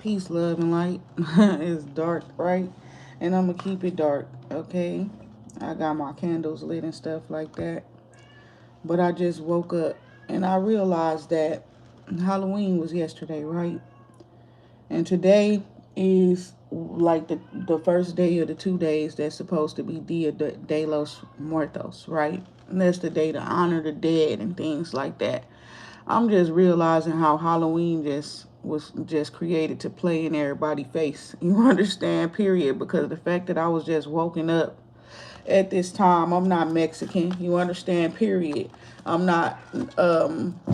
Peace, love, and light. It's dark, right? And I'm gonna keep it dark, okay? I got my candles lit and stuff like that. But I just woke up and I realized that Halloween was yesterday, right? And today is like the first day of the 2 days that's supposed to be de los Muertos, right? And that's the day to honor the dead and things like that. I'm just realizing how Halloween just was just created to play in everybody's face. You understand, period. Because the fact that I was just woken up at this time, I'm not Mexican. You understand, period. I'm not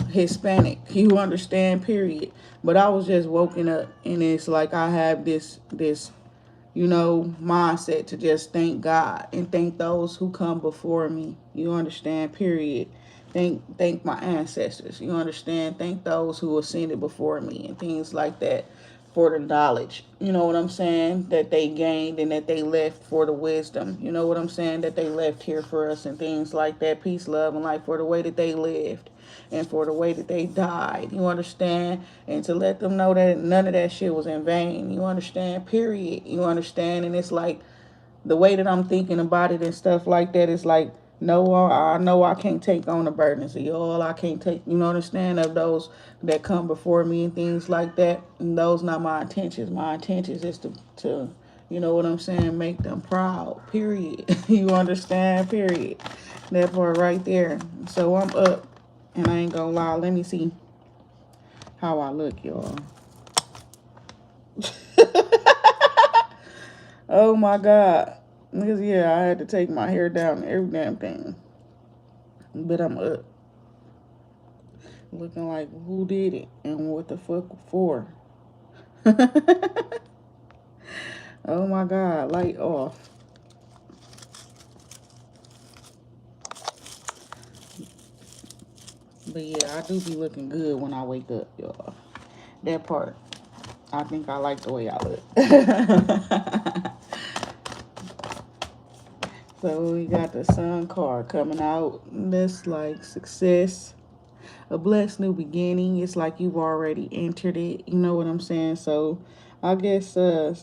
Hispanic. You understand, period. But I was just woken up, and it's like I have this mindset to just thank God and thank those who come before me. You understand, period. Thank my ancestors. You understand? Thank those who ascended before me and things like that for the knowledge. You know what I'm saying? That they gained and that they left for the wisdom. You know what I'm saying? That they left here for us and things like that. Peace, love, and light for the way that they lived and for the way that they died. You understand? And to let them know that none of that shit was in vain. You understand? Period. You understand? And it's like the way that I'm thinking about it and stuff like that is like, no, I know I can't take on the burdens of y'all. I can't take, understand, of those that come before me and things like that. And those not my intentions. My intentions is to you know what I'm saying, make them proud. Period. You understand? Period. That part right there. So I'm up, and I ain't gonna lie. Let me see how I look, y'all. Oh my God. Because, yeah, I had to take my hair down and every damn thing. But I'm up. Looking like who did it and what the fuck for. Oh my God. Light off. But yeah, I do be looking good when I wake up, y'all. That part. I think I like the way I look. So we got the sun card coming out. That's like success, a blessed new beginning. It's like you've already entered it. You know what I'm saying? So I guess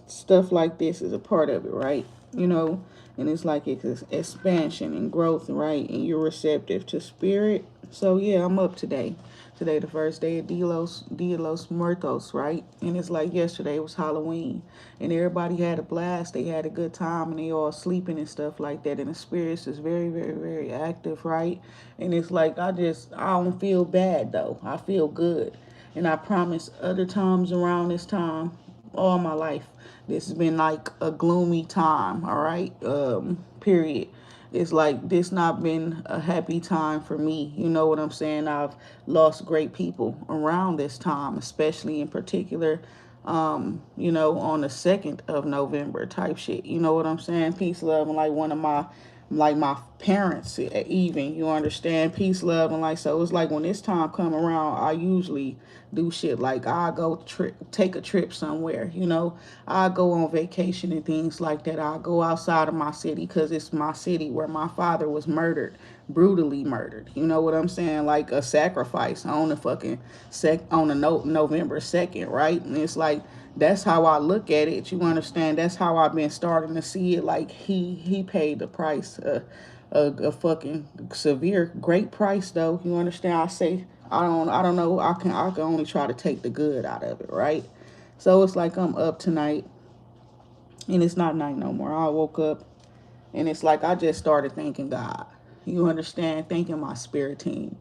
stuff like this is a part of it, right? And it's like it's expansion and growth, right? And you're receptive to spirit. So yeah, I'm up today. Today, the first day of Dia los Muertos, right? And it's like yesterday was Halloween, and everybody had a blast. They had a good time, and they all sleeping and stuff like that. And the spirits is very, very, very active, right? And it's like I don't feel bad though. I feel good, and I promise other times around this time, all my life, this has been like a gloomy time. All right, period. It's like this not been a happy time for me. You know what I'm saying? I've lost great people around this time, especially in particular, on the 2nd of November type shit. You know what I'm saying? Peace, love, and like one of my parents, even, you understand, peace, love, and like, so it's like when this time come around, I usually do shit like I go take a trip somewhere. I go on vacation and things like that. I go outside of my city because it's my city where my father was murdered, brutally murdered. You know what I'm saying? Like a sacrifice on the fucking on the November 2nd, right? And it's like that's how I look at it. You understand? That's how I've been starting to see it. Like he paid the price, a fucking severe, great price though. You understand? I don't know. I can only try to take the good out of it, right? So it's like I'm up tonight, and it's not night no more. I woke up, and it's like I just started thanking God. You understand? Thanking my spirit team,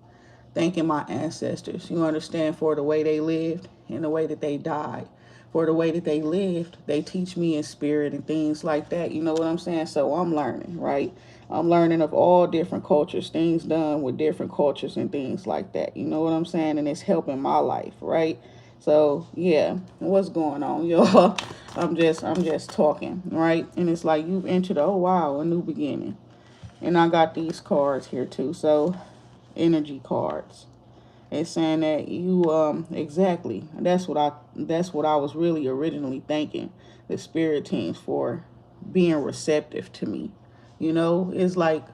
thanking my ancestors. You understand, for the way they lived and the way that they died. For the way that they lived, they teach me in spirit and things like that. You know what I'm saying? So I'm learning, right? I'm learning of all different cultures, things done with different cultures and things like that. You know what I'm saying? And it's helping my life, right? So yeah, what's going on, y'all? I'm just talking, right? And it's like you've entered, oh wow, a new beginning. And I got these cards here too. So energy cards. It's saying that you exactly. That's what I was really originally thanking the spirit teams for, being receptive to me. It's like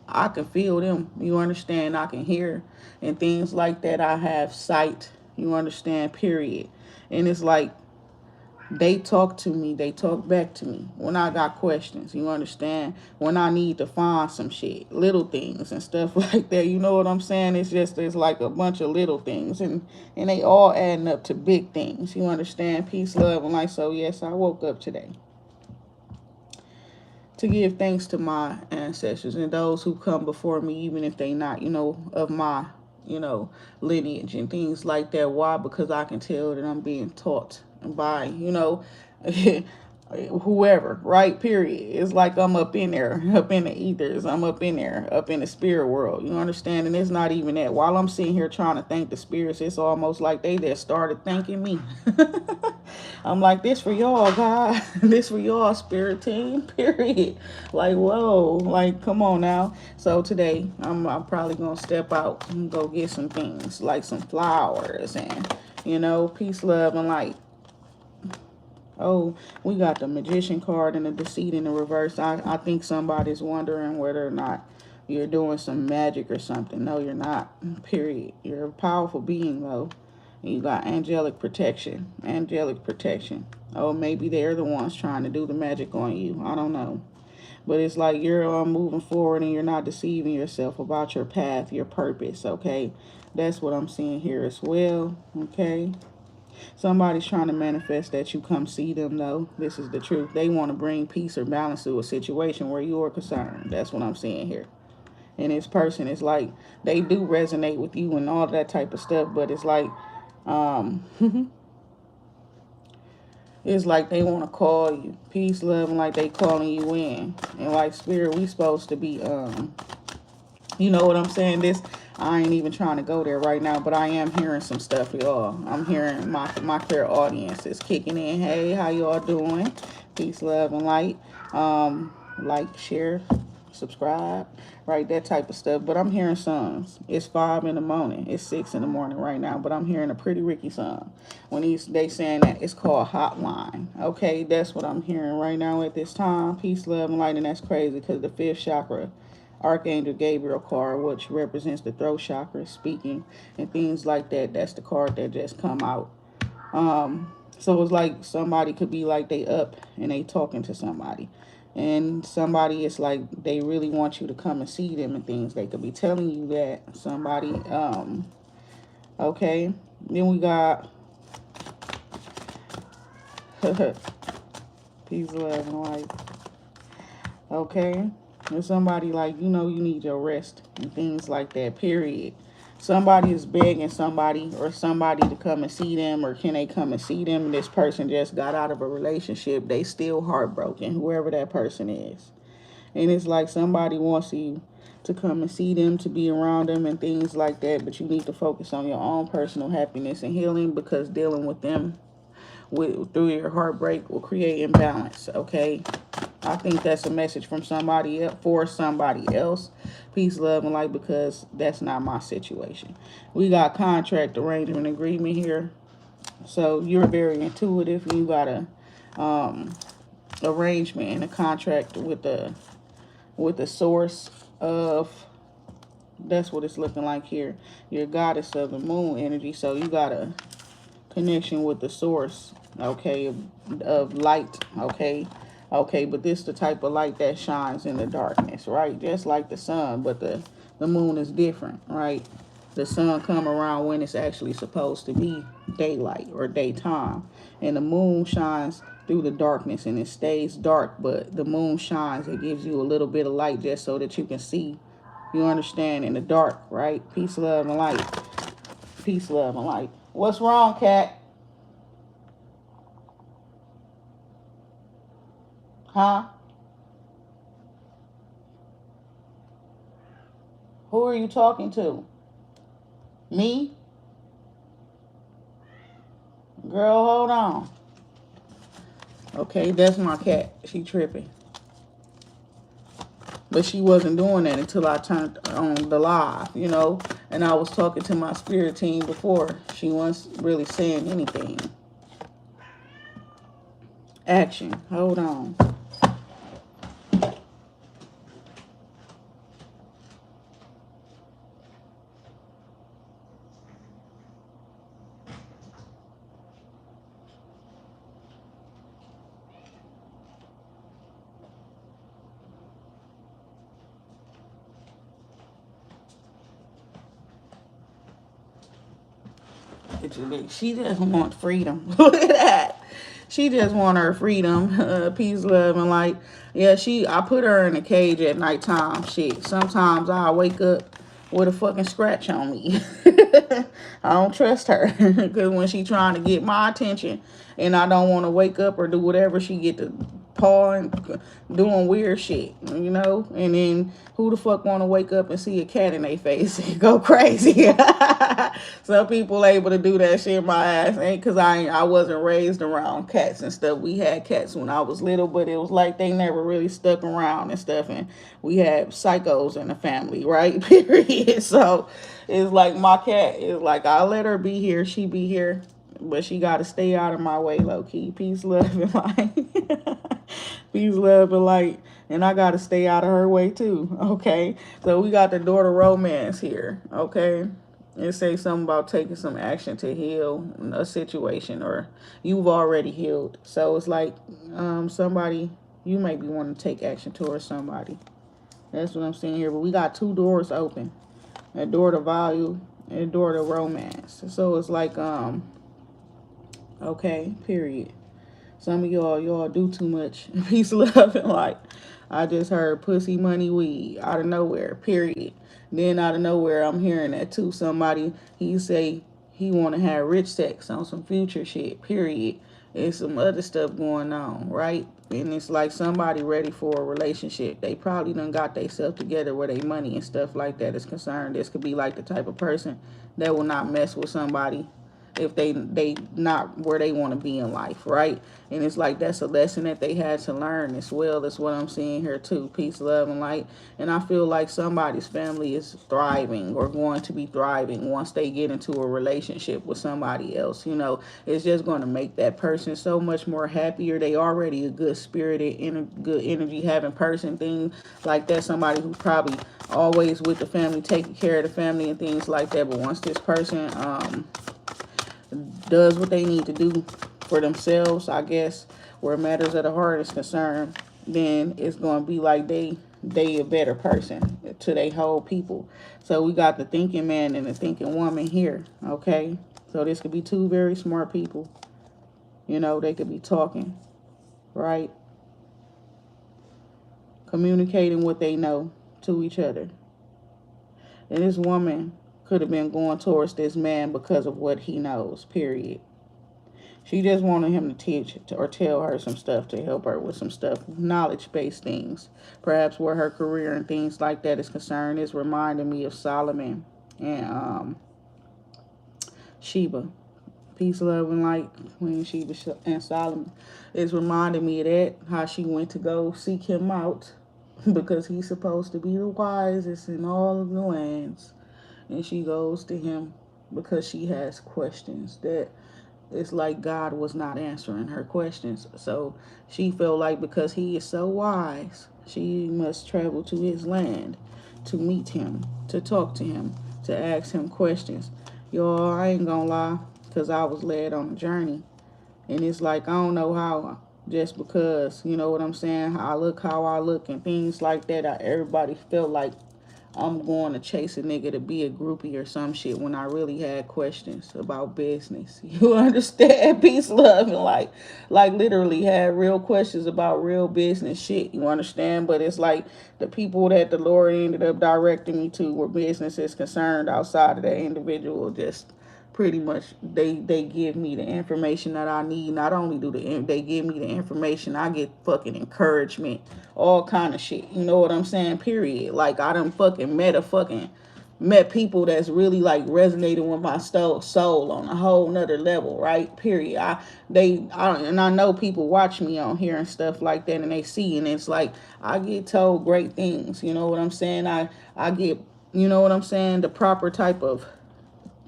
I can feel them. You understand? I can hear and things like that. I have sight. You understand? Period. And it's like They talk to me, they talk back to me when I got questions, you understand? When I need to find some shit, little things and stuff like that, you know what I'm saying? It's like a bunch of little things, and they all adding up to big things, you understand? Peace, love, and light. So yes, I woke up today to give thanks to my ancestors and those who come before me, even if they not, of my, you know, lineage and things like that. Why? Because I can tell that I'm being taught by, whoever, right? Period. It's like I'm up in there, up in the ethers. I'm up in there, up in the spirit world. You understand? And it's not even that. While I'm sitting here trying to thank the spirits, it's almost like they just started thanking me. I'm like, this for y'all, God. This for y'all, spirit team. Period. Like, whoa. Like, come on now. So today, I'm probably gonna step out and go get some things like some flowers and peace, love, and light. Oh, we got the magician card and the deceit in the reverse. I think somebody's wondering whether or not you're doing some magic or something. No, you're not. Period. You're a powerful being, though. You got angelic protection. Angelic protection. Oh, maybe they're the ones trying to do the magic on you. I don't know. But it's like you're moving forward and you're not deceiving yourself about your path, your purpose, okay? That's what I'm seeing here as well, okay? Somebody's trying to manifest that you come see them, though. This is the truth. They want to bring peace or balance to a situation where you are concerned. That's what I'm seeing here. And this person is like, they do resonate with you and all that type of stuff, but it's like, um, it's like they want to call you. Peace, love, and like they calling you in. And like spirit, we supposed to be, you know what I'm saying? I ain't even trying to go there right now, but I am hearing some stuff, y'all. I'm hearing my clear audience is kicking in. Hey, how y'all doing? Peace, love, and light. Like, share, subscribe, right? That type of stuff. But I'm hearing songs. It's 5 in the morning. It's 6 in the morning right now. But I'm hearing a Pretty Ricky song. When they saying that it's called Hotline. Okay, that's what I'm hearing right now at this time. Peace, love, and light, and that's crazy because the fifth chakra. Archangel Gabriel card, which represents the throat chakra, speaking and things like that. That's the card that just come out. So it's like somebody could be like they up and they talking to somebody, and somebody is like they really want you to come and see them and things. They could be telling you that somebody. Okay. Then we got peace, love, and light. Okay. And somebody like, you need your rest and things like that, period. Somebody is begging somebody or somebody to come and see them, or can they come and see them? And this person just got out of a relationship. They still heartbroken, whoever that person is. And it's like somebody wants you to come and see them, to be around them and things like that. But you need to focus on your own personal happiness and healing, because dealing with them through your heartbreak will create imbalance, okay? I think that's a message from somebody else for somebody else. Peace, love, and light, because that's not my situation. We got contract arrangement agreement here. So you're very intuitive. You got a arrangement and a contract with the source of, that's what it's looking like here. You're goddess of the moon energy. So you got a connection with the source, okay, of light, okay, but this the type of light that shines in the darkness, right? Just like the sun, but the moon is different, right? The sun come around when it's actually supposed to be daylight or daytime, and the moon shines through the darkness, and it stays dark, but the moon shines. It gives you a little bit of light just so that you can see, you understand, in the dark, right? Peace, love, and light. Peace, love, and light. What's wrong, cat? Huh? Who are you talking to? Me? Girl, hold on. Okay, that's my cat. She tripping. But she wasn't doing that until I turned on the live, and I was talking to my spirit team before. She wasn't really saying anything. Action. Hold on. She just want freedom. Look at that. She just want her freedom, peace, love, and light. Yeah, I put her in a cage at nighttime. Shit, sometimes I wake up with a fucking scratch on me. I don't trust her because when she trying to get my attention, and I don't want to wake up or do whatever, she get to pawing, doing weird shit, you know. And then who the fuck want to wake up and see a cat in their face and go crazy? Some people able to do that shit. My ass ain't, cause I wasn't raised around cats and stuff. We had cats when I was little, but it was like they never really stuck around and stuff. And we had psychos in the family, right? Period. So it's like my cat is like, I'll let her be here. She be here, but she got to stay out of my way, low key. Peace, love, and light. Peace, love, and light. And I got to stay out of her way, too. Okay. So we got the daughter romance here. Okay. It say something about taking some action to heal a situation, or you've already healed. So it's like somebody, you may be wanting to take action towards somebody. That's what I'm seeing here. But we got two doors open. A door to value and a door to romance. So it's like, okay, period. Some of y'all do too much. Peace, love, and light. I just heard pussy, money, weed out of nowhere, period. Then out of nowhere, I'm hearing that too. Somebody, he say he want to have rich sex on some future shit, period. There's some other stuff going on, right? And it's like somebody ready for a relationship. They probably done got themselves together where they money and stuff like that is concerned. This could be like the type of person that will not mess with somebody if they not where they want to be in life, right? And it's like that's a lesson that they had to learn as well. That's what I'm seeing here too. Peace, love, and light. And I feel like somebody's family is thriving or going to be thriving once they get into a relationship with somebody else. You know, it's just going to make that person so much more happier. They already a good spirited, good energy having person, thing like that. Somebody who's probably always with the family, taking care of the family and things like that. But once this person does what they need to do for themselves, I guess, where matters of the heart is concerned, then it's going to be like they a better person to their whole people. So we got the thinking man and the thinking woman here, okay? So this could be two very smart people. You know, they could be talking, right? Communicating what they know to each other. And this woman could have been going towards this man because of what he knows, period. She just wanted him to teach or tell her some stuff to help her with some stuff, knowledge-based things. Perhaps where her career and things like that is concerned is reminding me of Solomon and Sheba. Peace, love, and light, Queen Sheba and Solomon. It's reminding me of that, how she went to go seek him out because he's supposed to be the wisest in all of the lands. And she goes to him because she has questions that it's like God was not answering her questions. So she felt like because he is so wise, she must travel to his land to meet him, to talk to him, to ask him questions. Y'all, I ain't gonna lie, because I was led on a journey. And it's like, I don't know how, just because, you know what I'm saying, how I look and things like that, everybody felt like I'm going to chase a nigga to be a groupie or some shit when I really had questions about business. You understand? Peace, love, and like literally had real questions about real business shit. You understand? But it's like the people that the Lord ended up directing me to where business is concerned outside of that individual just pretty much they give me the information that I need. Not only do they give me the information, I get fucking encouragement, all kind of shit. You know what I'm saying? Period. Like I done fucking met people that's really like resonating with my soul on a whole nother level, right? Period. I know people watch me on here and stuff like that, and they see, and it's like I get told great things. You know what I'm saying? I get, you know what I'm saying, the proper type of,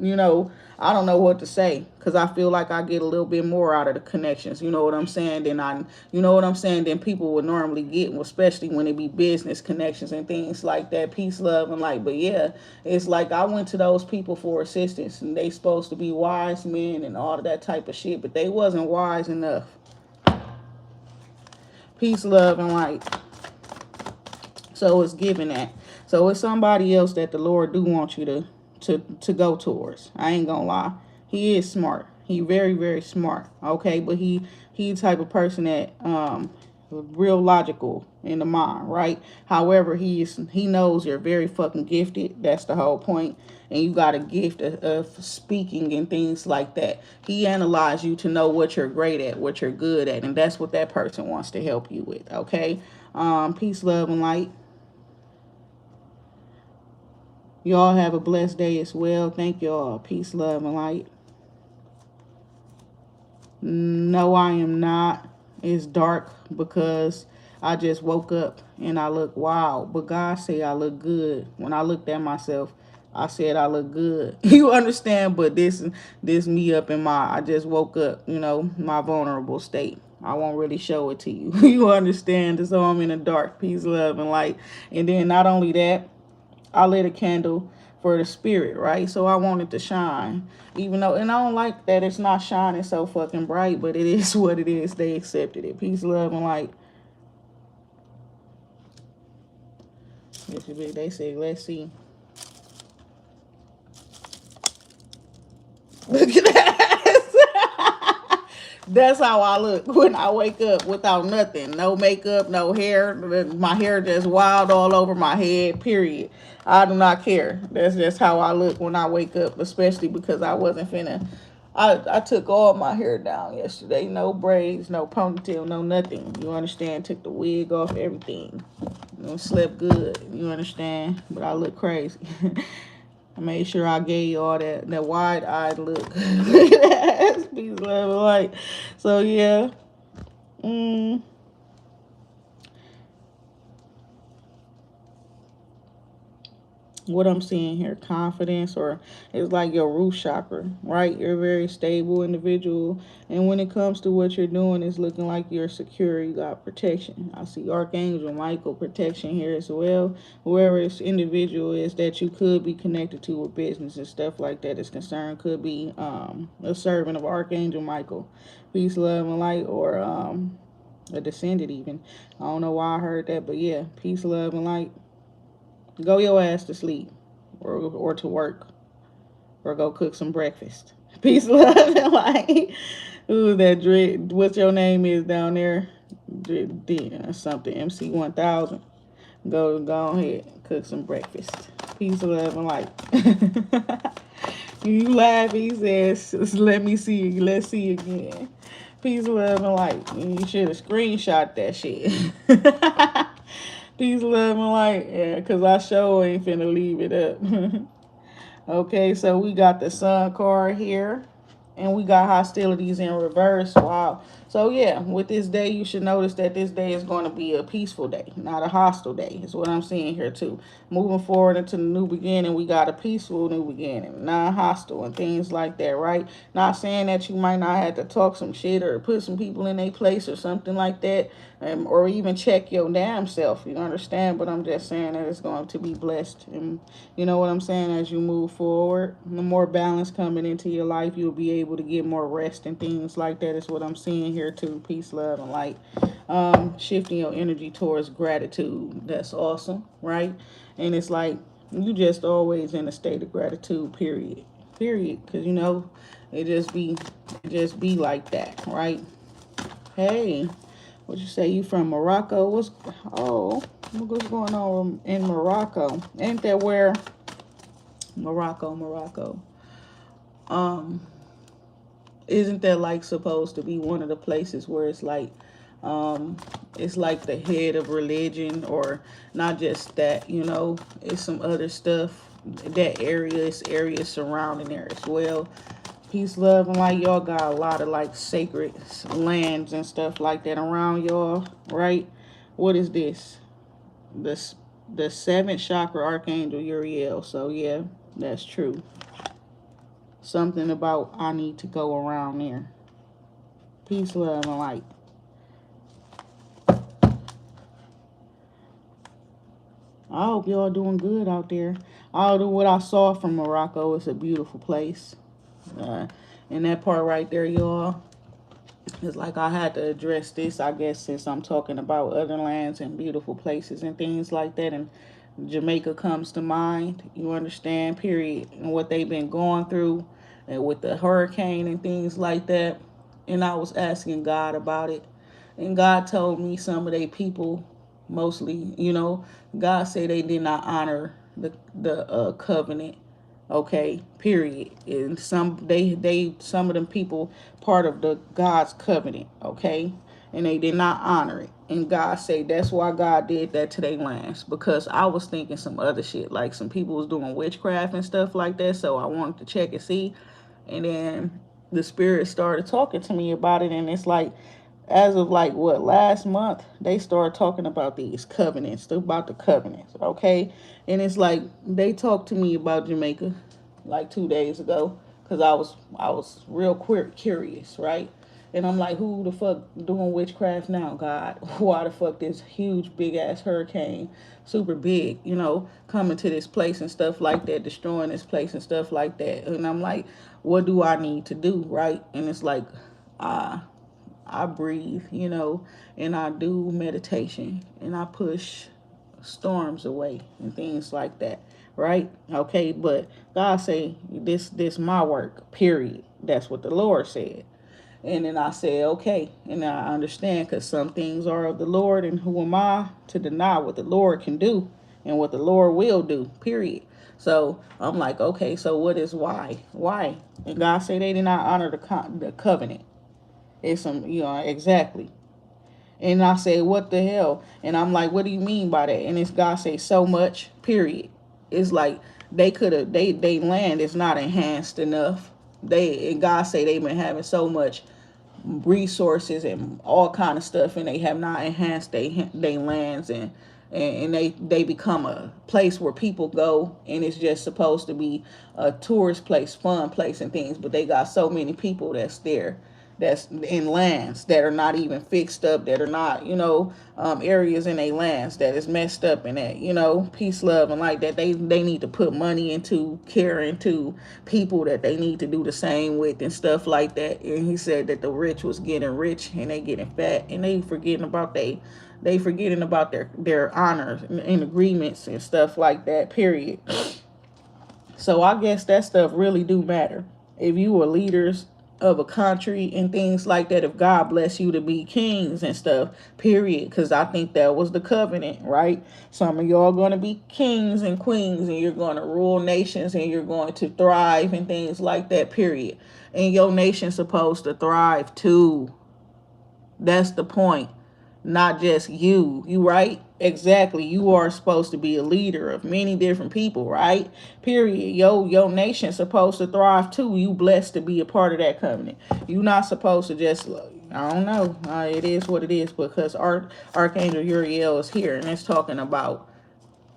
you know, I don't know what to say because I feel like I get a little bit more out of the connections, you know what I'm saying, you know what I'm saying, than people would normally get, especially when it be business connections and things like that. Peace, love, and light. But yeah, it's like I went to those people for assistance, and they supposed to be wise men and all of that type of shit, but they wasn't wise enough. Peace, love, and light. So it's giving that. So it's somebody else that the Lord do want you to go towards. I ain't gonna lie. He is smart. He very, very smart. Okay, but he the type of person that real logical in the mind, right? However, he knows you're very fucking gifted. That's the whole point. And you got a gift of speaking and things like that. He analyzes you to know what you're great at, what you're good at, and that's what that person wants to help you with. Okay. Peace, love, and light. Y'all have a blessed day as well. Thank y'all. Peace, love, and light. No, I am not. It's dark because I just woke up and I look wild. But God say I look good. When I looked at myself, I said I look good. You understand? But this me up in my I just woke up, my vulnerable state. I won't really show it to you. You understand? So I'm in the dark, peace, love, and light. And then not only that, I lit a candle for the spirit, right? So I want it to shine. Even though, and I don't like that it's not shining so fucking bright, but it is what it is. They accepted it. Peace, love, and light. They say, let's see. Look at that. That's how I look when I wake up without nothing. No makeup, no hair. My hair just wild all over my head, period. I do not care. That's just how I look when I wake up, especially because I wasn't finna. I took all my hair down yesterday. No braids, no ponytail, no nothing. You understand? Took the wig off, everything. Slept good. You understand? But I look crazy. I made sure I gave you all that wide-eyed look. Look at that. Peace, love, and light. So, yeah. Mm, what I'm seeing here, confidence, or it's like your root chakra, right? You're a very stable individual, and when it comes to what you're doing, it's looking like you're secure. You got protection. I see Archangel Michael protection here as well. Whoever this individual is that you could be connected to with business and stuff like that is concerned could be a servant of Archangel Michael, peace, love, and light, or a descendant even. I don't know why I heard that, but yeah, peace, love, and light. Go your ass to sleep, or to work, or go cook some breakfast. Peace, love, and light. Ooh, that dread. What's your name is down there? Something MC 1000. Go ahead, cook some breakfast. Peace, love, and light. You laugh. He says, "Let me see. Let's see again." Peace, love, and light. You should have screenshot that shit. Peace, love, and light. Yeah, because I sure ain't finna leave it up. Okay, so we got the sun card here. And we got hostilities in reverse. Wow. So yeah, with this day, you should notice that this day is going to be a peaceful day, not a hostile day. Is what I'm seeing here too. Moving forward into the new beginning, we got a peaceful new beginning, non-hostile and things like that, right? Not saying that you might not have to talk some shit or put some people in their place or something like that, or even check your damn self. You understand? But I'm just saying that it's going to be blessed, and you know what I'm saying. As you move forward, the more balance coming into your life, you'll be able to get more rest and things like that. Is what I'm seeing here too. Peace, love, and light. Shifting your energy towards gratitude. That's awesome, right? And it's like you just always in a state of gratitude. Period. Because it just be like that, right? Hey, what you say? You from Morocco? What's going on in Morocco? Ain't that where Morocco? Um, isn't that like supposed to be one of the places where um, it's like the head of religion, or not just that? It's some other stuff. That area is areas surrounding there as well. Peace, love, and light. Y'all got a lot of like sacred lands and stuff like that around y'all, right? What is this? The the seventh chakra archangel Uriel. So yeah, that's true. Something about I need to go around there. Peace, love, and light. I hope y'all doing good out there. All what I saw from Morocco is a beautiful place. Uh, and that part right there, y'all, it's like I had to address this, I guess, since I'm talking about other lands and beautiful places and things like that. And Jamaica comes to mind. You understand, period. And what they've been going through and with the hurricane and things like that. And I was asking God about it. And God told me some of they people, mostly, God said they did not honor the covenant. Okay, period. And some of them people part of the God's covenant. Okay, and they did not honor it. And God said that's why God did that to their lands, because I was thinking some other shit, like some people was doing witchcraft and stuff like that. So I wanted to check and see, and then the spirit started talking to me about it, and it's like, as of like what, last month, they started talking about these covenants, about the covenants. Okay, and it's like they talked to me about Jamaica like 2 days ago, because I was real curious, right? And I'm like, who the fuck doing witchcraft now, God? Why the fuck this huge big ass hurricane, super big, coming to this place and stuff like that, destroying this place and stuff like that? And I'm like, what do I need to do, right? And it's like, I I breathe, and I do meditation, and I push storms away and things like that, right? Okay, but God say this my work, period. That's what the Lord said. And then I said, okay, and I understand, because some things are of the Lord, and who am I to deny what the Lord can do and what the Lord will do, period. So I'm like, okay, so what is why? And God said they did not honor the covenant. It's some, exactly. And I say, what the hell? And I'm like, what do you mean by that? And it's God say so much, period. It's like they could have, they land is not enhanced enough. And God say they've been having so much resources and all kind of stuff, and they have not enhanced they lands, and they become a place where people go, and it's just supposed to be a tourist place, fun place and things, but they got so many people that's in lands that are not even fixed up, that are not, areas in a lands that is messed up, and that, peace, love, and like that. They need to put money into care into people that they need to do the same with and stuff like that. And he said that the rich was getting rich and they getting fat, and they forgetting about their honors and agreements and stuff like that, period. So I guess that stuff really do matter. If you are leaders of a country and things like that, if God bless you to be kings and stuff, period. Because I think that was the covenant, right? Some of y'all going to be kings and queens, and you're going to rule nations, and you're going to thrive and things like that, period. And your nation's supposed to thrive too. That's the point. Not just you, right? Exactly. You are supposed to be a leader of many different people, right? Period. Your nation's supposed to thrive too. You blessed to be a part of that covenant. You're not supposed to just, I don't know. It is what it is, because Archangel Uriel is here, and it's talking about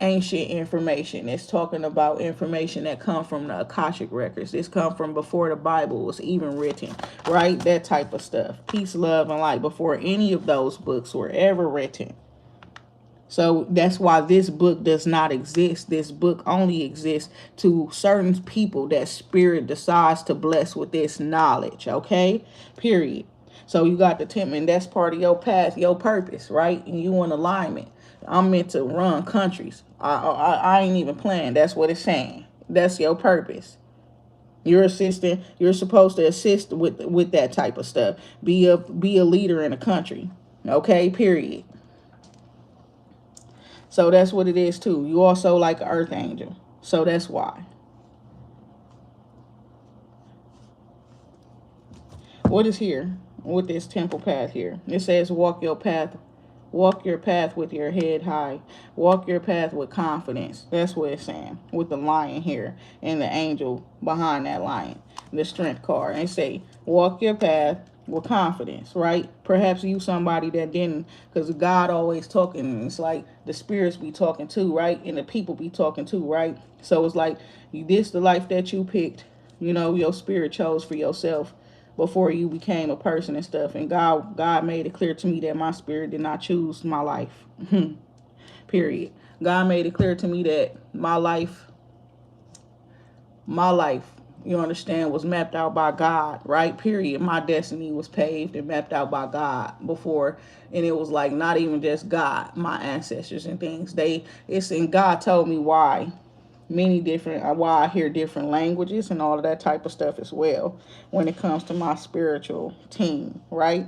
ancient information. It's talking about information that come from the Akashic records. This come from before the Bible was even written, right? That type of stuff. Peace, love, and light, before any of those books were ever written. So that's why this book does not exist. This book only exists to certain people that spirit decides to bless with this knowledge, okay? Period. So you got the temple, and that's part of your path, your purpose, right? And you in alignment. I'm meant to run countries. I ain't even playing. That's what it's saying. That's your purpose. You're assisting. You're supposed to assist with that type of stuff. Be a leader in a country. Okay. Period. So that's what it is too. You also like an earth angel. So that's why. What is here with this temple path here? It says walk your path with your head high. Walk your path with confidence. That's what it's saying. With the lion here and the angel behind that lion. The strength card. And say, walk your path with confidence, right? Perhaps you somebody that didn't, because God always talking. It's like the spirits be talking too, right? And the people be talking too, right? So it's like, this the life that you picked. Your spirit chose for yourself before you became a person and stuff. And God made it clear to me that my spirit did not choose my life. Period. God made it clear to me that my life, you understand, was mapped out by God, right? Period. My destiny was paved and mapped out by God before. And it was like not even just God, my ancestors and things. And God told me why many different, why I hear different languages and all of that type of stuff as well when it comes to my spiritual team, right?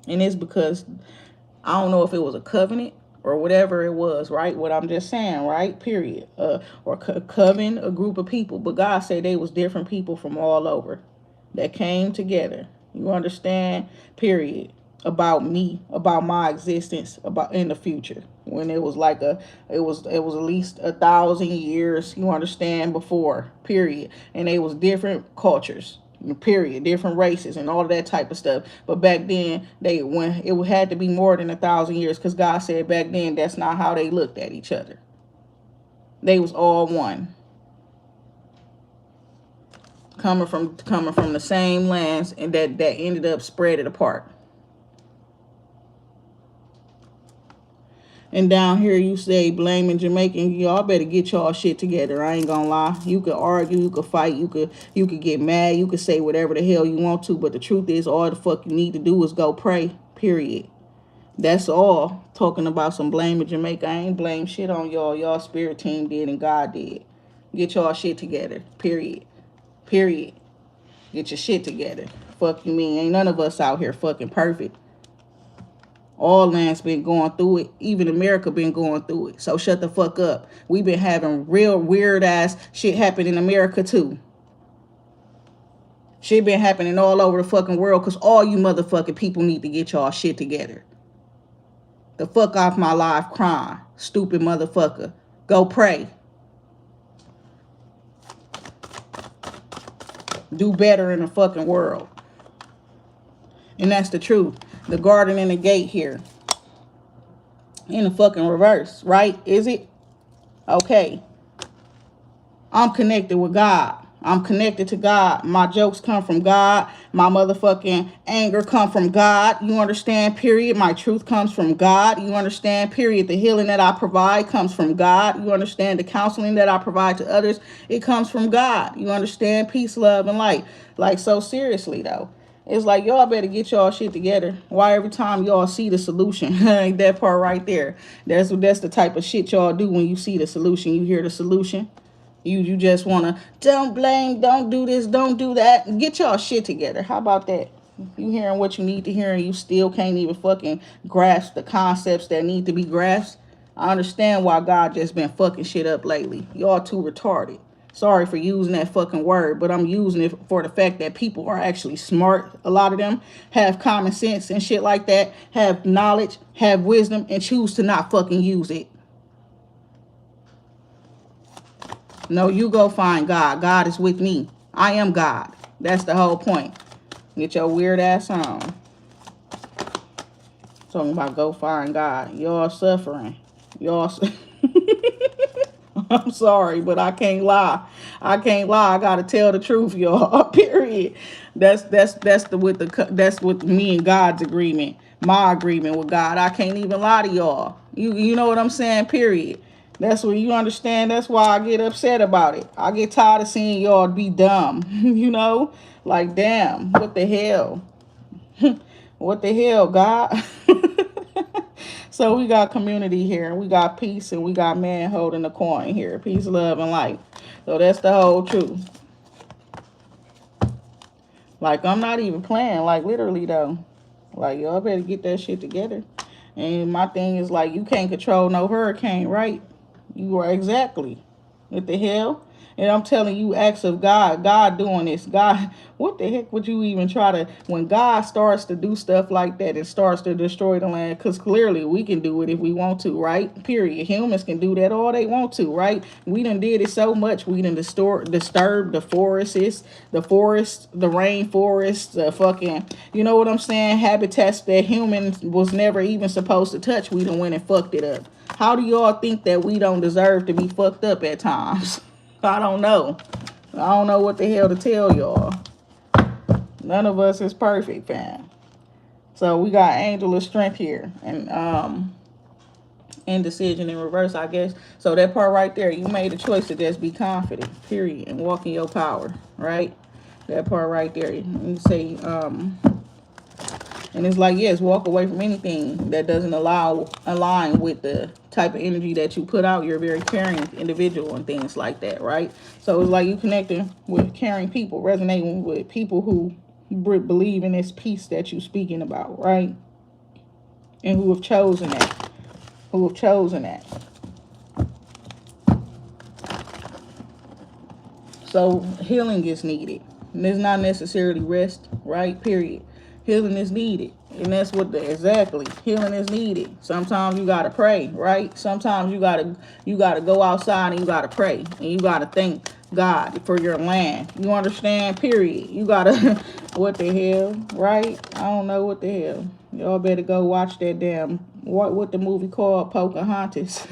And it's because I don't know if it was a covenant or whatever it was, right? What I'm just saying, right? Period. Or coven, a group of people, but God said they was different people from all over that came together. You understand? Period. About me, about my existence, about in the future. When it was like it was at least 1,000 years. You understand? Before. Period. And they was different cultures. Period. Different races and all of that type of stuff. But back then, when it had to be more than 1,000 years, because God said back then that's not how they looked at each other. They was all one, coming from the same lands, and that ended up spread it apart. And down here you say blaming Jamaican. Y'all better get y'all shit together. I ain't gonna lie. You could argue, you could fight, you could get mad, you could say whatever the hell you want to, but the truth is all the fuck you need to do is go pray. Period. That's all. Talking about some blaming Jamaica. I ain't blame shit on y'all. Y'all spirit team did and God did. Get y'all shit together. Period. Period. Get your shit together. Fuck you mean? Ain't none of us out here fucking perfect. All lands been going through it. Even America been going through it. So shut the fuck up. We been having real weird ass shit happen in America too. Shit been happening all over the fucking world because all you motherfucking people need to get y'all shit together. The fuck off my live crying. Stupid motherfucker. Go pray. Do better in the fucking world. And that's the truth. The garden and the gate here. In the fucking reverse, right? Is it? Okay. I'm connected with God. I'm connected to God. My jokes come from God. My motherfucking anger come from God. You understand? Period. My truth comes from God. You understand? Period. The healing that I provide comes from God. You understand? The counseling that I provide to others, it comes from God. You understand? Peace, love, and light. Like, so seriously, though. It's like, y'all better get y'all shit together. Why every time y'all see the solution? That part right there. That's the type of shit y'all do when you see the solution. You hear the solution. You just want to, don't blame, don't do this, don't do that. Get y'all shit together. How about that? You hearing what you need to hear and you still can't even fucking grasp the concepts that need to be grasped. I understand why God just been fucking shit up lately. Y'all too retarded. Sorry for using that fucking word, but I'm using it for the fact that people are actually smart. A lot of them have common sense and shit like that, have knowledge, have wisdom, and choose to not fucking use it. No, you go find God. God is with me. I am God. That's the whole point. Get your weird ass on. Talking about go find God. Y'all suffering. Y'all. I'm sorry, but I can't lie. I can't lie. I gotta tell the truth, y'all. Period. That's with me and God's agreement. My agreement with God. I can't even lie to y'all. You know what I'm saying? Period. That's what you understand. That's why I get upset about it. I get tired of seeing y'all be dumb. You know? Like, damn, what the hell? What the hell, God? So we got community here. We got peace and we got man holding the coin here. Peace, love, and light. So that's the whole truth. Like, I'm not even playing. Like, literally, though. Like, y'all better get that shit together. And my thing is, like, you can't control no hurricane, right? You are exactly. What the hell? And I'm telling you, acts of God doing this. God, what the heck would you even try to, when God starts to do stuff like that, it starts to destroy the land, because clearly we can do it if we want to, right? Period. Humans can do that all they want to, right? We done did it so much. We done disturbed the forests, the rainforest, the fucking, you know what I'm saying? Habitats that humans was never even supposed to touch. We done went and fucked it up. How do y'all think that we don't deserve to be fucked up at times? I don't know. I don't know what the hell to tell y'all. None of us is perfect, fam. So we got Angel of Strength here. And indecision in reverse, I guess. So that part right there, you made a choice to just be confident, period, and walk in your power, right? That part right there. You say, And it's like, yes, walk away from anything that doesn't align with the type of energy that you put out. You're a very caring individual and things like that, right? So it's like you connecting with caring people, resonating with people who believe in this peace that you're speaking about, right? And who have chosen that. Who have chosen that. So healing is needed. And it's not necessarily rest, right? Period. Healing is needed. And that's what exactly healing is needed. Sometimes you gotta pray, right? Sometimes you gotta go outside and you gotta pray. And you gotta thank God for your land. You understand? Period. You gotta what the hell, right? I don't know what the hell. Y'all better go watch that damn what the movie called Pocahontas.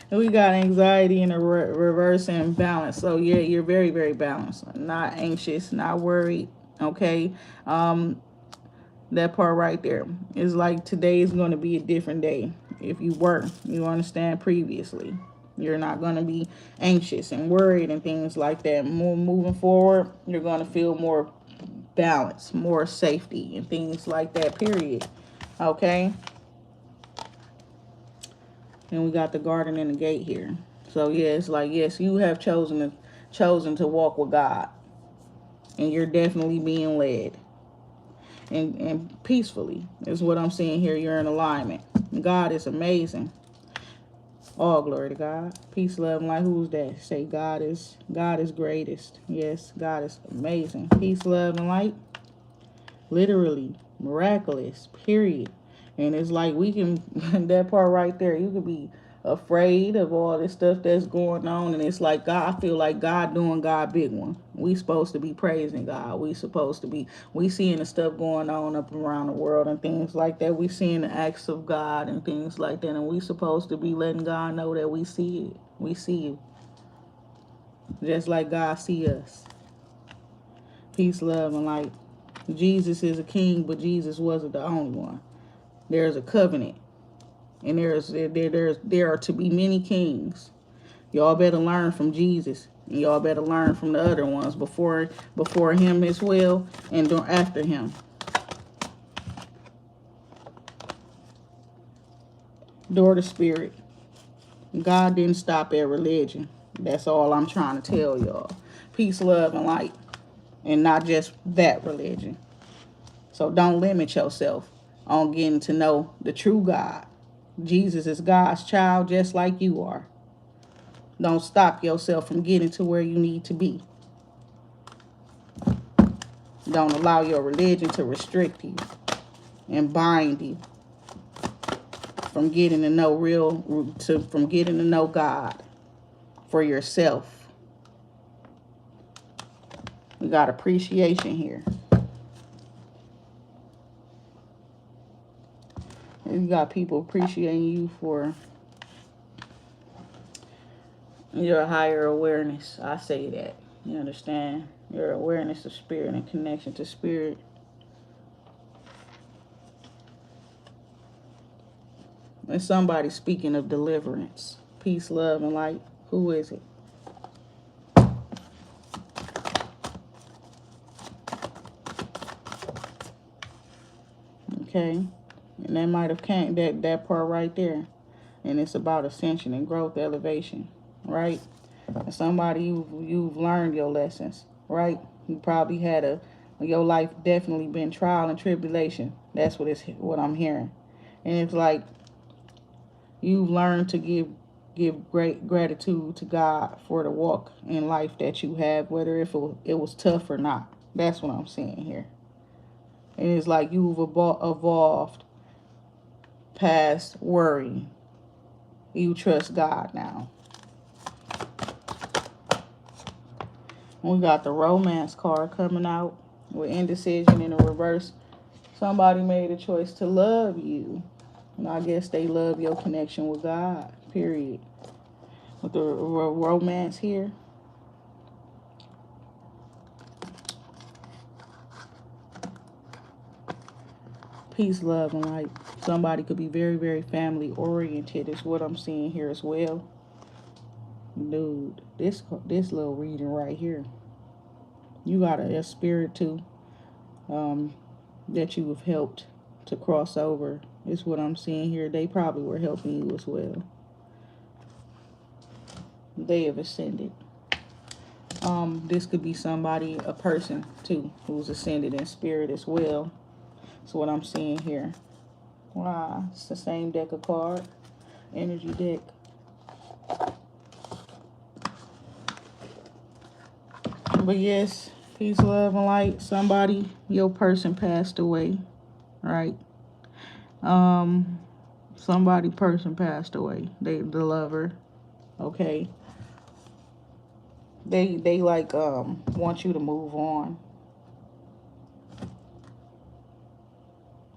We got anxiety and a reverse and balance. So yeah, you're very, very balanced. Not anxious, not worried. Okay. That part right there is like today is going to be a different day. If you were, you understand previously. You're not going to be anxious and worried and things like that. Moving forward, you're going to feel more balance, more safety and things like that, period. Okay. And we got the garden and the gate here. So yeah, it's like, yes, you have chosen to walk with God. And you're definitely being led. And peacefully is what I'm seeing here. You're in alignment. God is amazing. All glory to God. Peace, love, and light. Who's that? Say God is greatest. Yes, God is amazing. Peace, love, and light. Literally miraculous, period. And it's like we can that part right there, you could be afraid of all this stuff that's going on, and it's like God, I feel like God doing God big one. We supposed to be praising God. We seeing the stuff going on up around the world and things like that. We seeing the acts of God and things like that, and we supposed to be letting God know that we see it. We see you. Just like God see us. Peace, love, and light. Jesus is a king, but Jesus wasn't the only one. There's a covenant, and there are to be many kings. Y'all better learn from Jesus, and y'all better learn from the other ones before him as well, and after him. Door to spirit. God didn't stop at religion. That's all I'm trying to tell y'all. Peace, love, and light, and not just that religion. So don't limit yourself on getting to know the true God. Jesus is God's child just like you are. Don't stop yourself from getting to where you need to be. Don't allow your religion to restrict you and bind you from getting to know from getting to know God for yourself. We got appreciation here. You got people appreciating you for your higher awareness. I say that. You understand? Your awareness of spirit and connection to spirit. And somebody speaking of deliverance. Peace, love, and light. Who is it? Okay. And that might have came that part right there. And it's about ascension and growth, elevation, right? And somebody you've learned your lessons, right? You probably had your life definitely been trial and tribulation. That's what I'm hearing. And it's like you've learned to give great gratitude to God for the walk in life that you have, whether if it was tough or not. That's what I'm seeing here. And it's like you've evolved past worry. You trust God now. We got the romance card coming out with indecision in the reverse. Somebody made a choice to love you. And I guess they love your connection with God, period. With the romance here. Peace, love, and light. Somebody could be very, very family oriented is what I'm seeing here as well. Dude, this little reading right here. You got a spirit too. that you have helped to cross over is what I'm seeing here. They probably were helping you as well. They have ascended. This could be somebody, a person too, who's ascended in spirit as well. That's what I'm seeing here. Wow, it's the same deck of cards, energy deck. But yes, peace, love, and light. Somebody, your person passed away, right? Um, somebody, person passed away. The lover, okay. They like want you to move on.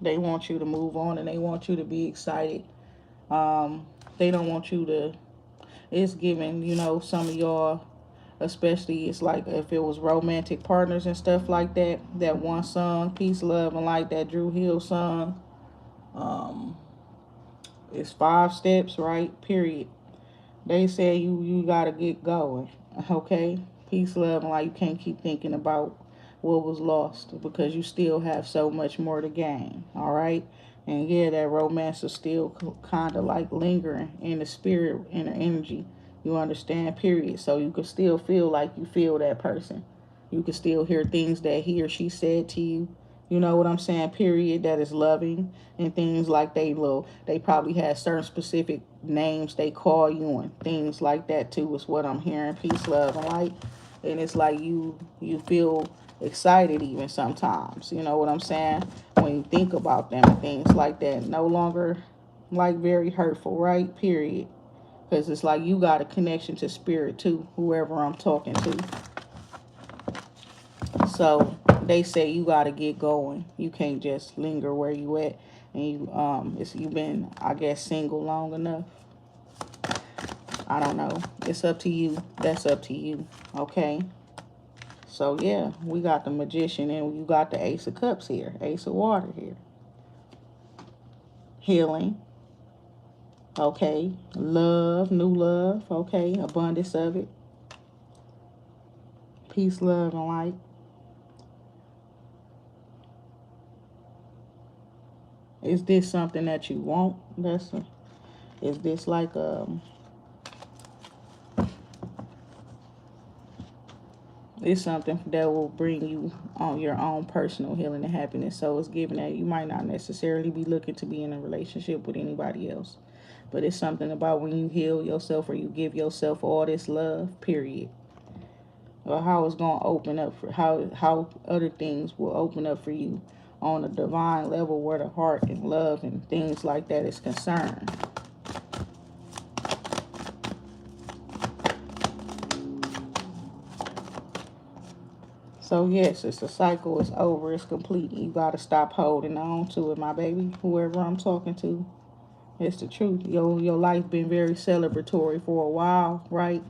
They want you to move on, and they want you to be excited. Um, they don't want you to. It's giving, some of y'all, especially, it's like if it was romantic partners and stuff like that. That one song, Peace, Love, and Light, that Drew Hill song. Um, it's 5 steps, right? Period. They say you gotta get going. Okay? Peace, love, and light. You can't keep thinking about what was lost because you still have so much more to gain. Alright? And yeah, that romance is still kind of like lingering in the spirit, in the energy. You understand? Period. So you can still feel like you feel that person. You can still hear things that he or she said to you. You know what I'm saying? Period. That is loving and things like they probably had certain specific names they call you and things like that too is what I'm hearing. Peace, love, and light. And it's like you feel excited even sometimes. You know what I'm saying? When you think about them and things like that. No longer like very hurtful, right? Period. Because it's like you got a connection to spirit too, whoever I'm talking to. So they say you gotta get going. You can't just linger where you at. And you've been, I guess, single long enough. I don't know. It's up to you. That's up to you. Okay. So yeah, we got the Magician and you got the Ace of Cups here. Ace of Water here. Healing. Okay. Love, new love. Okay. Abundance of it. Peace, love, and light. Is this something that you want? Is this like it's something that will bring you on your own personal healing and happiness. So it's given that you might not necessarily be looking to be in a relationship with anybody else. But it's something about when you heal yourself or you give yourself all this love, period. Or how it's gonna open up for how other things will open up for you on a divine level where the heart and love and things like that is concerned. So yes, it's a cycle, it's over, it's complete. You gotta stop holding on to it, my baby. Whoever I'm talking to. It's the truth. Your life been very celebratory for a while, right?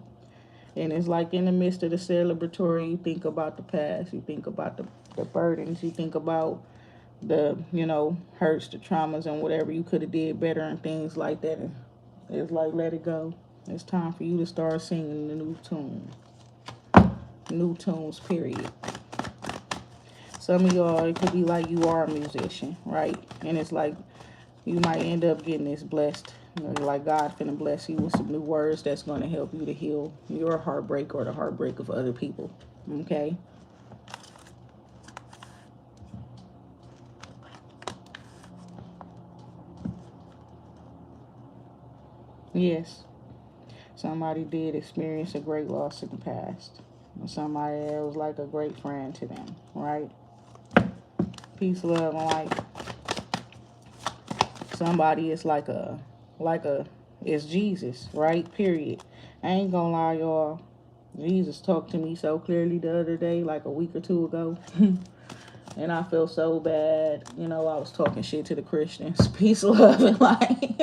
And it's like in the midst of the celebratory, you think about the past, you think about the burdens, you think about the, hurts, the traumas and whatever you could have did better and things like that. And it's like let it go. It's time for you to start singing the new tune. New tunes, period. Some of y'all, it could be like you are a musician, right? And it's like you might end up getting this blessed. Like God finna bless you with some new words that's going to help you to heal your heartbreak or the heartbreak of other people. Okay? Yes. Somebody did experience a great loss in the past. Somebody that was like a great friend to them, right? Peace, love, and light. Somebody is it's Jesus, right? Period. I ain't gonna lie, y'all. Jesus talked to me so clearly the other day, like a week or two ago. And I feel so bad. I was talking shit to the Christians. Peace, love, and light.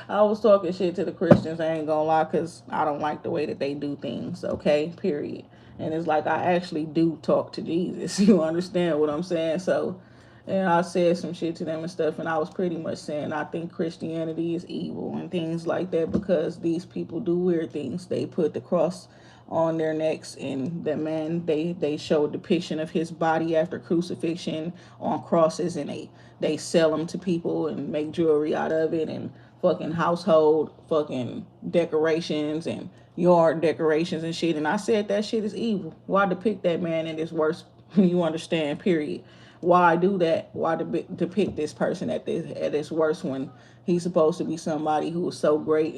I was talking shit to the Christians. I ain't gonna lie, because I don't like the way that they do things, okay? Period. And it's like I actually do talk to Jesus. You understand what I'm saying? So, and I said some shit to them and stuff, and I was pretty much saying I think Christianity is evil and things like that because these people do weird things. They put the cross on their necks, and that man, they show a depiction of his body after crucifixion on crosses, and they sell them to people and make jewelry out of it, and fucking household fucking decorations and yard decorations and shit. And I said that shit is evil. Why depict that man in this worst? You understand? Period. Why do that? Why depict this person at this worst when he's supposed to be somebody who was so great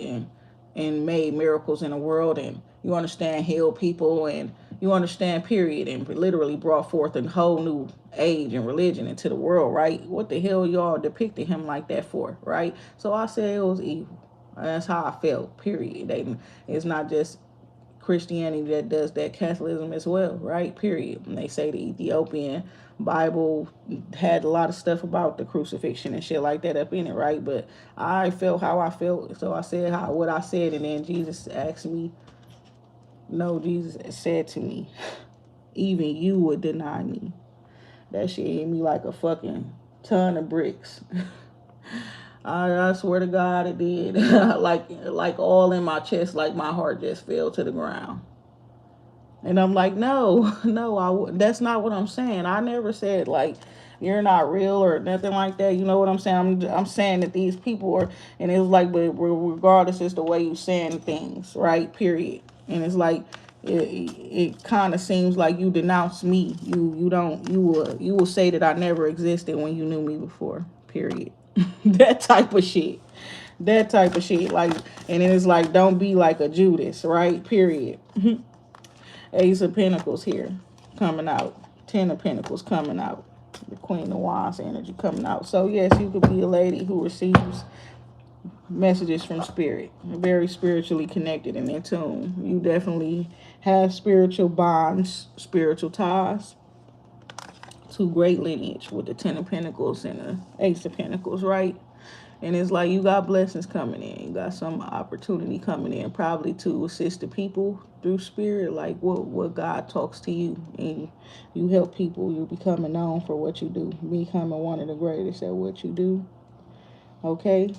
and made miracles in the world, and you understand, healed people, and you understand, period, and literally brought forth a whole new age and religion into the world, right? What the hell y'all depicted him like that for, right? So I said it was evil. That's how I felt, period. It's not just Christianity that does that, Catholicism as well, right? Period. And they say the Ethiopian Bible had a lot of stuff about the crucifixion and shit like that up in it, right? But I felt how I felt, so I said what I said, and then Jesus asked me. No, Jesus said to me, even you would deny me. That shit hit me like a fucking ton of bricks. I swear to God it did. like all in my chest, like my heart just fell to the ground. And I'm like, no, no, that's not what I'm saying. I never said like you're not real or nothing like that. You know what I'm saying? I'm saying that these people are, and it's like, but regardless, it's the way you saying things, right? Period. And it's like it kind of seems like you denounce me. You will say that I never existed when you knew me before. Period. That type of shit. That type of shit. Like, and then it's like, don't be like a Judas, right? Period. Ace of Pentacles here coming out. Ten of Pentacles coming out. The Queen of Wands energy coming out. So yes, you could be a lady who receives messages from spirit. Very spiritually connected and in tune. You definitely have spiritual bonds, spiritual ties to great lineage with the Ten of Pentacles and the Ace of Pentacles, right? And it's like you got blessings coming in. You got some opportunity coming in, probably to assist the people through spirit, like what God talks to you. And you help people. You're becoming known for what you do. Becoming one of the greatest at what you do. Okay?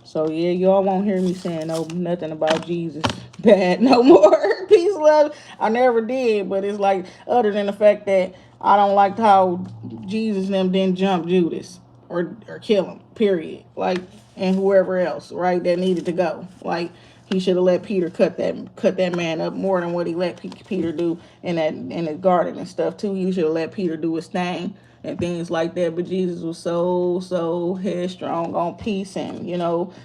So yeah, y'all won't hear me saying nothing about Jesus bad no more. Peace, love. I never did, but it's like, other than the fact that I don't like how Jesus and them didn't jump Judas or kill him. Period. Like, and whoever else, right, that needed to go. Like, he should have let Peter cut that man up more than what he let Peter do in the garden and stuff too. He should have let Peter do his thing and things like that. But Jesus was so headstrong on peace and,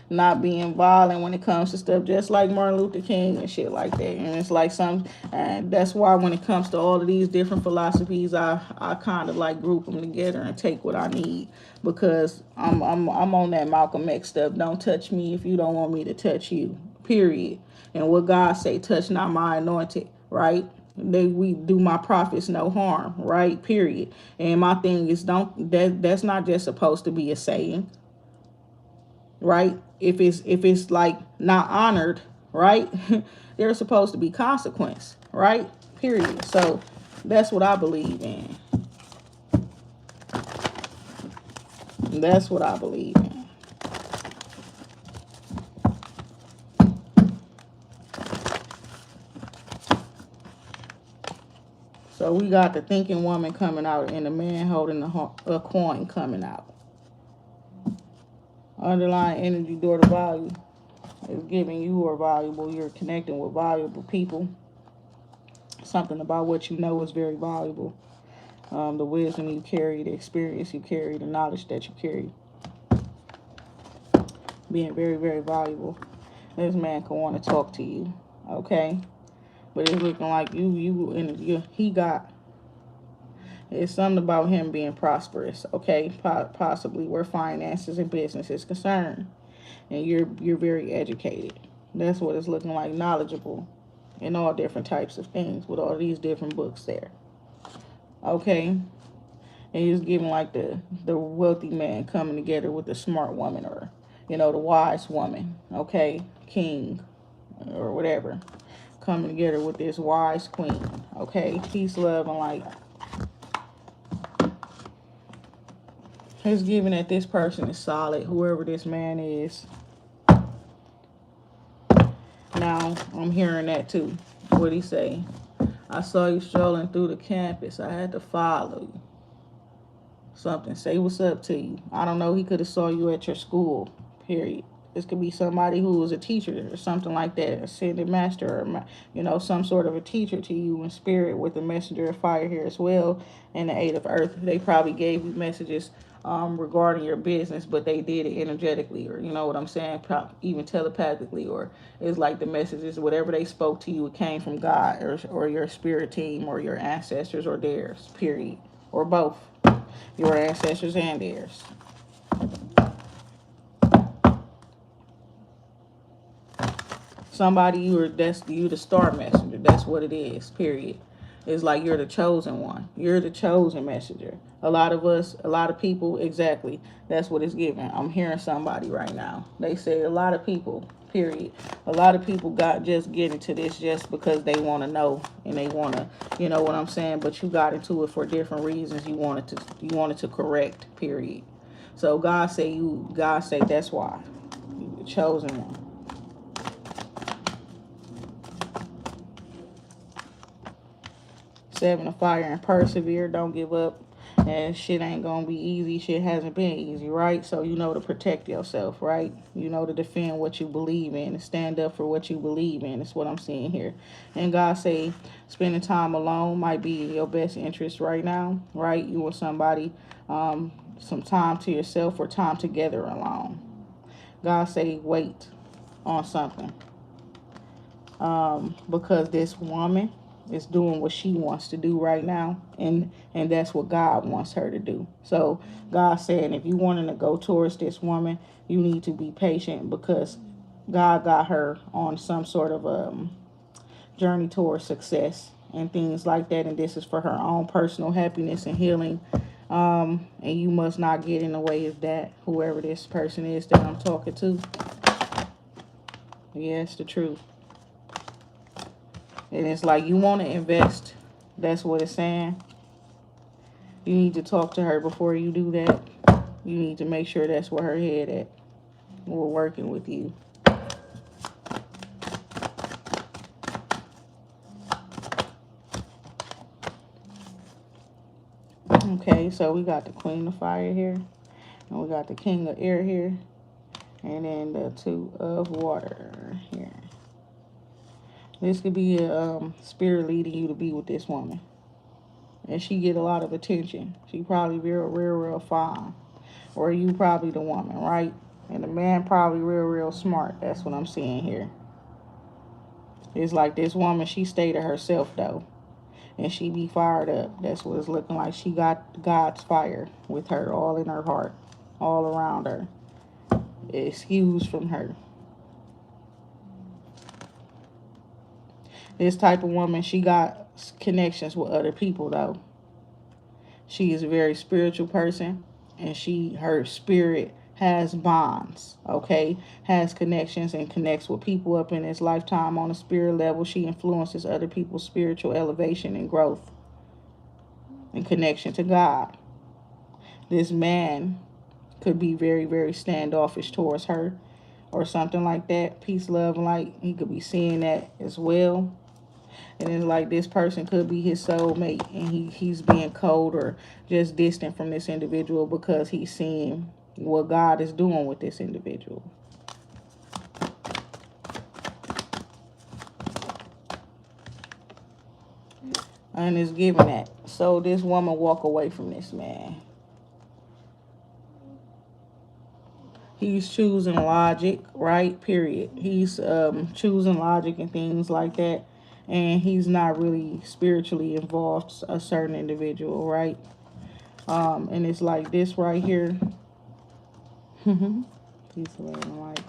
not being violent when it comes to stuff, just like Martin Luther King and shit like that. And it's like and that's why when it comes to all of these different philosophies, I kind of like group them together and take what I need, because I'm on that Malcolm X stuff. Don't touch me if you don't want me to touch you. Period. And what God say, touch not my anointed, right? We do my prophets no harm, right? Period. And my thing is, that's not just supposed to be a saying, right? If it's like not honored, right? There's supposed to be consequence, right? Period. So that's what I believe in. That's what I believe in. So we got the thinking woman coming out and the man holding a coin coming out. Underlying energy, door to value, is giving you are valuable. You're connecting with valuable people. Something about what you know is very valuable. The wisdom you carry, the experience you carry, the knowledge that you carry, being very, very valuable. This man can want to talk to you, okay? But it's looking like it's something about him being prosperous, okay? Possibly where finances and business is concerned. And you're very educated. That's what it's looking like, knowledgeable in all different types of things with all these different books there. Okay? And he's giving like the wealthy man coming together with the smart woman, or, the wise woman, okay? King or whatever. Coming together with this wise queen, okay? Peace, love, and light. It's giving that this person is solid, whoever this man is. now. I'm hearing that too. What'd he say? I saw you strolling through the campus. I had to follow you. Something. Say what's up to you. I don't know. He could have saw you at your school. Period. This could be somebody who was a teacher or something like that, ascended master, or some sort of a teacher to you in spirit with the messenger of fire here as well, and the eight of earth. They probably gave you messages regarding your business, but they did it energetically, or you know what I'm saying, even telepathically, or it's like the messages, whatever they spoke to you, it came from God or your spirit team or your ancestors or theirs. Period, or both, your ancestors and theirs. Somebody you the star messenger. That's what it is. Period. It's like you're the chosen one. You're the chosen messenger. A lot of us, a lot of people, exactly. That's what it's giving. I'm hearing somebody right now. They say a lot of people. Period. A lot of people got just get into this just because they want to know and they want to, you know what I'm saying. But you got into it for different reasons. You wanted to correct. Period. So God say that's why you the chosen one. Seven of fire and persevere. Don't give up. And shit ain't gonna be easy. Shit hasn't been easy, right? So you know to protect yourself, right? You know to defend what you believe in and stand up for what you believe in. That's what I'm seeing here. And God say spending time alone might be in your best interest right now, right? You or somebody, some time to yourself or time together alone. God say wait on something. Because this woman is doing what she wants to do right now, and that's what God wants her to do. So God saying if you wanting to go towards this woman, you need to be patient because God got her on some sort of journey towards success and things like that, and this is for her own personal happiness and healing. And you must not get in the way of that, whoever this person is that I'm talking to. Yeah, it's the truth. And it's like you want to invest. That's what it's saying. You need to talk to her before you do that. You need to make sure that's where her head at. We're working with you. Okay, so we got the Queen of Fire here. And we got the King of Air here. And then the Two of Water here. This could be a spirit leading you to be with this woman. And she get a lot of attention. She probably real fine. Or you probably the woman, right? And the man probably real smart. That's what I'm seeing here. It's like this woman, she stay to herself though. And she be fired up. That's what it's looking like. She got God's fire with her all in her heart. All around her. It's huge from her. This type of woman, she got connections with other people though. She is a very spiritual person, and her spirit has bonds, okay? Has connections and connects with people up in this lifetime on a spirit level. She influences other people's spiritual elevation and growth and connection to God. This man could be very standoffish towards her or something like that. Peace, love, and light. He could be seeing that as well. And it's like this person could be his soulmate, and he's being cold or just distant from this individual because he's seeing what God is doing with this individual. And it's giving that. So this woman walk away from this man. He's choosing logic, right? Period. He's choosing logic and things like that. And he's not really spiritually involved, a certain individual, right? And it's like this right here. Peace, love, and light.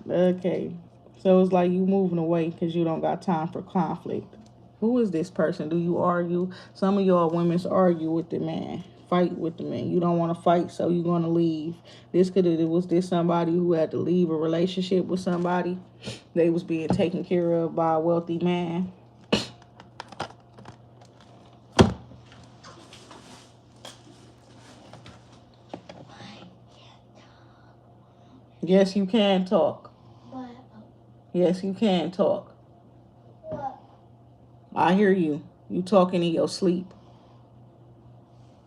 Okay. So it's like you moving away because you don't got time for conflict. Who is this person? Do you argue? Some of y'all women's argue with the man. Fight with the man. You don't want to fight, so you're going to leave. Was this somebody who had to leave a relationship with somebody? They was being taken care of by a wealthy man. Yes, you can talk. Yes, you can talk. I hear you. You talking in your sleep.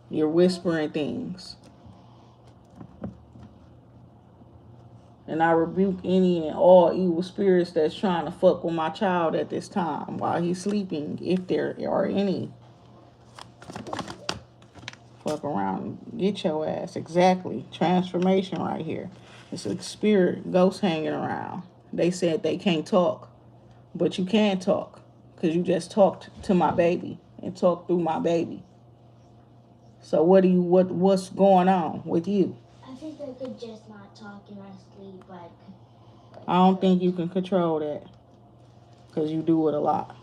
You're whispering things. And I rebuke any and all evil spirits that's trying to fuck with my child at this time while he's sleeping, if there are any. Fuck around. Get your ass. Exactly. Transformation right here. It's a spirit, ghost hanging around. They said they can't talk, but you can talk because you just talked to my baby and talked through my baby. So what's going on with you? I think I could just not talk in my sleep, I don't think you can control that because you do it a lot.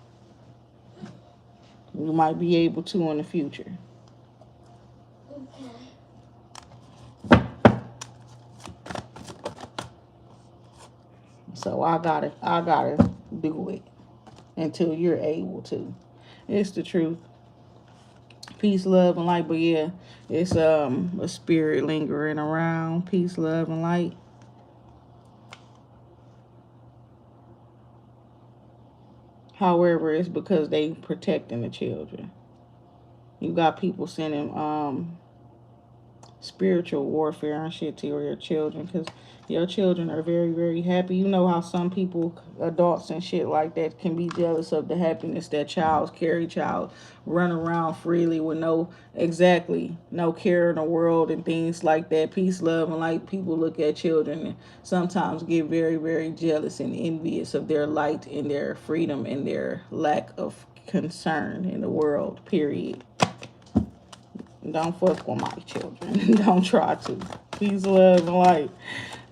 You might be able to in the future. Okay. So I gotta do it until you're able to. It's the truth. Peace, love, and light. But yeah, it's a spirit lingering around. Peace, love, and light. However, it's because they protecting the children. You got people sending spiritual warfare and shit to your children because your children are very, very happy. You know how some people, adults and shit like that, can be jealous of the happiness that child run around freely with no care in the world and things like that. Peace, love, and light. People look at children and sometimes get very, very jealous and envious of their light and their freedom and their lack of concern in the world, period. Don't fuck with my children. Don't try to. Peace, love, and light.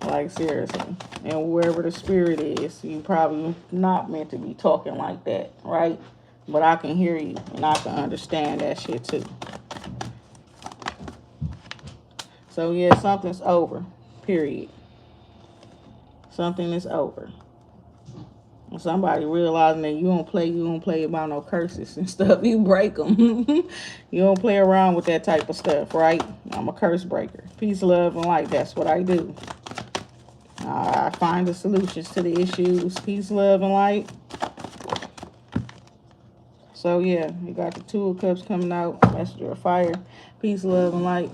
Like, seriously. And wherever the spirit is, you probably not meant to be talking like that, right? But I can hear you and I can understand that shit too. So, yeah, something's over. Period. Something is over. Somebody realizing that you don't play about no curses and stuff. You break them. You don't play around with that type of stuff, right? I'm a curse breaker. Peace, love, and light. That's what I do. I find the solutions to the issues. Peace, love, and light. So yeah, you got the Two of Cups coming out. Messenger of fire. Peace, love, and light.